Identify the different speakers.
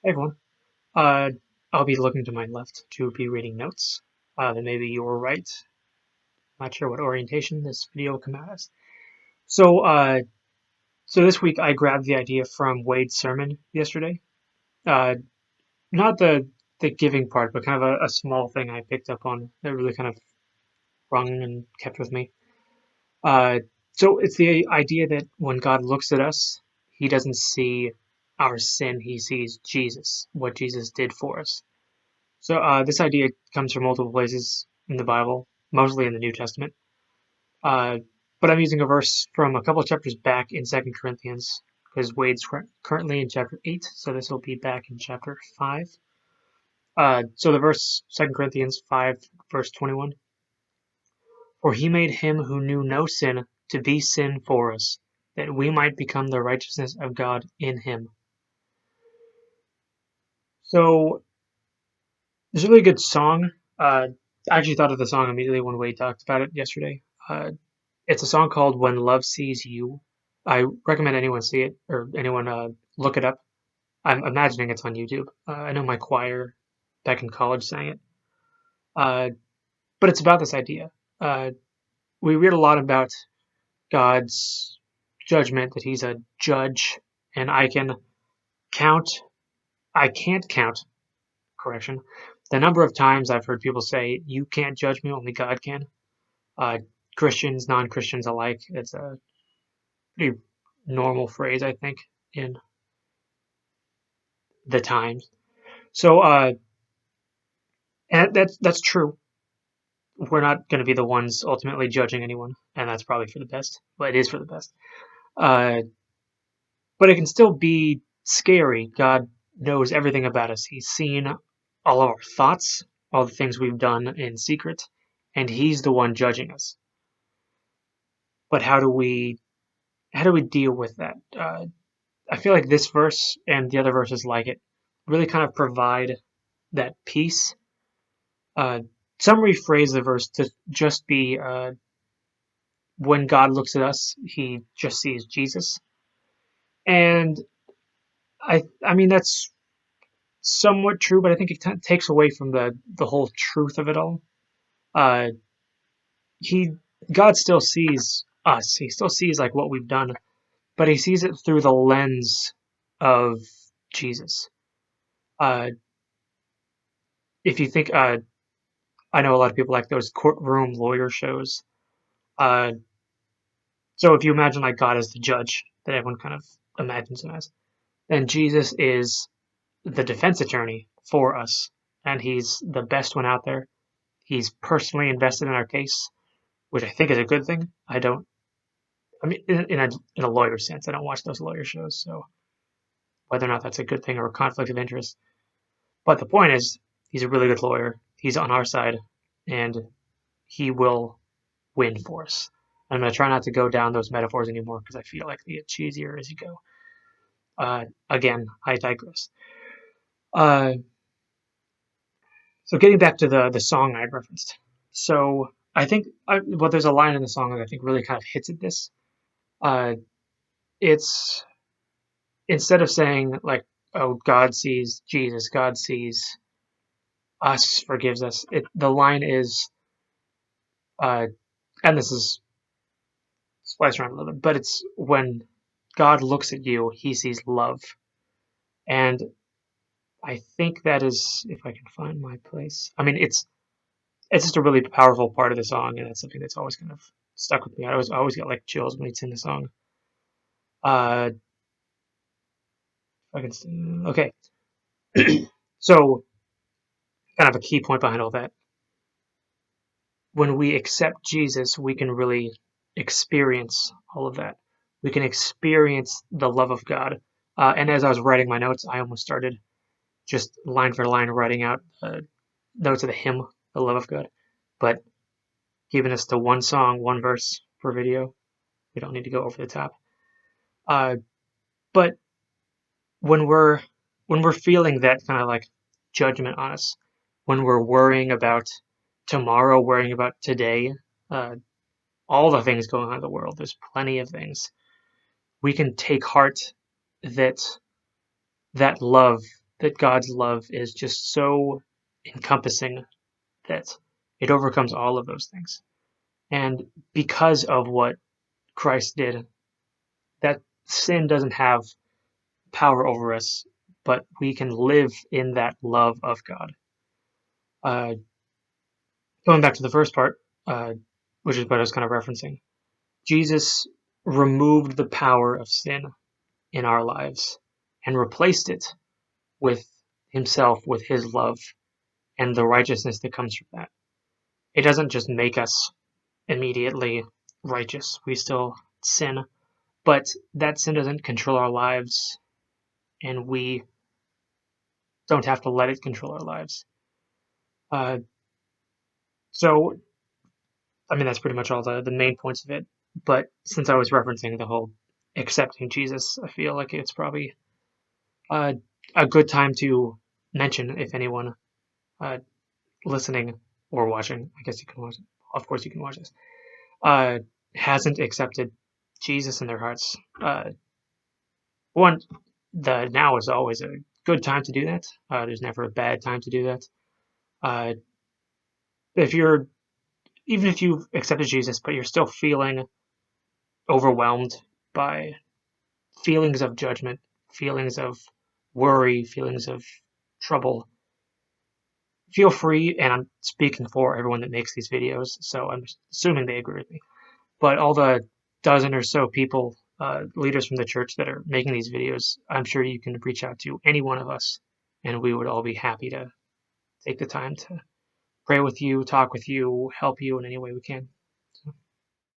Speaker 1: Hey everyone. Uh, I'll be looking to my left to be reading notes. Then maybe you're right. Not sure what orientation this video will come out as. So, so this week I grabbed the idea from Wade's sermon yesterday. Uh, not the giving part, but kind of a small thing I picked up on that really kind of rung and kept with me. Uh, so it's the idea that when God looks at us, He doesn't see our sin; He sees Jesus, what Jesus did for us. So this idea comes from multiple places in the Bible, mostly in the New Testament. Uh, but I'm using a verse from a couple of chapters back in Second Corinthians, because Wade's currently in chapter 8, so this will be back in chapter 5. So the verse, Second Corinthians 5, verse 21. For he made him who knew no sin to be sin for us, that we might become the righteousness of God in him. So there's a really good song. I actually thought of the song immediately when Wade talked about it yesterday. It's a song called "When Love Sees You." I recommend anyone see it or anyone look it up. I'm imagining it's on YouTube. I know my choir back in college sang it. Uh, but it's about this idea. Uh, we read a lot about God's judgment, that He's a judge, and count. I can't count. Correction. The number of times I've heard people say, "You can't judge me, only God can." Uh, Christians, non-Christians alike. It's a pretty normal phrase, I think, in the times. So, and that's true. We're not going to be the ones ultimately judging anyone, and that's probably for the best. Well, it is for the best. Uh, but it can still be scary. God knows everything about us. He's seen all of our thoughts, all the things we've done in secret, and He's the one judging us. But how do we deal with that? I feel like this verse and the other verses like it really kind of provide that peace. Uh, some rephrase the verse to just be when God looks at us, He just sees Jesus, and I mean that's somewhat true, but I think it takes away from the whole truth of it all. Uh, he God still sees us. He still sees like what we've done, but He sees it through the lens of Jesus. Uh, if you think, I know a lot of people like those courtroom lawyer shows. Uh, so if you imagine like God as the judge that everyone kind of imagines Him as, then Jesus is the defense attorney for us, and He's the best one out there. He's personally invested in our case, which I think is a good thing. I don't. I mean, in a lawyer sense, I don't watch those lawyer shows, so whether or not that's a good thing or a conflict of interest. But the point is, he's a really good lawyer. He's on our side, and he will win for us. I'm going to try not to go down those metaphors anymore because I feel like they get cheesier as you go. Again, I digress. Uh, so getting back to the song I referenced. So I think, well, there's a line in the song that I think really kind of hits at this. Uh, it's instead of saying like, "Oh, God sees Jesus, God sees us, forgives us." The line is, uh, and this is spliced around a little bit, but it's when God looks at you, He sees love, and I think that is, if I can find my place. I mean, it's just a really powerful part of the song, and it's something that's always kind of stuck with me. I always get like chills when it's in the song. Uh, I can okay. So kind of a key point behind all that. When we accept Jesus, we can really experience all of that. We can experience the love of God. And as I was writing my notes, I almost started just line for line writing out notes of the hymn, "The Love of God." But keeping us to one song, one verse per video, we don't need to go over the top. Uh, but when we're feeling that kind of like judgment on us, when we're worrying about tomorrow, worrying about today, uh, all the things going on in the world, there's plenty of things. We can take heart that that love, that God's love is just so encompassing that it overcomes all of those things. And because of what Christ did, that sin doesn't have power over us, but we can live in that love of God. Uh, Going back to the first part, uh, which is what I was kind of referencing, Jesus removed the power of sin in our lives and replaced it with himself, with his love, and the righteousness that comes from that. It doesn't just make us immediately righteous. We still sin, but that sin doesn't control our lives, and we don't have to let it control our lives. Uh, so, I mean, that's pretty much all the main points of it. But since I was referencing the whole accepting Jesus, I feel like it's probably uh, a good time to mention if anyone uh, listening or watching, I guess you can watch, of course you can watch this, uh, hasn't accepted Jesus in their hearts. One, the now is always a good time to do that. There's never a bad time to do that. Uh, if you're even if you've accepted Jesus, but you're still feeling overwhelmed by feelings of judgment, feelings of worry, feelings of trouble, feel free. And I'm speaking for everyone that makes these videos, so I'm assuming they agree with me. But all the dozen or so people, leaders from the church that are making these videos, I'm sure you can reach out to any one of us, and we would all be happy to take the time to pray with you, talk with you, help you in any way we can.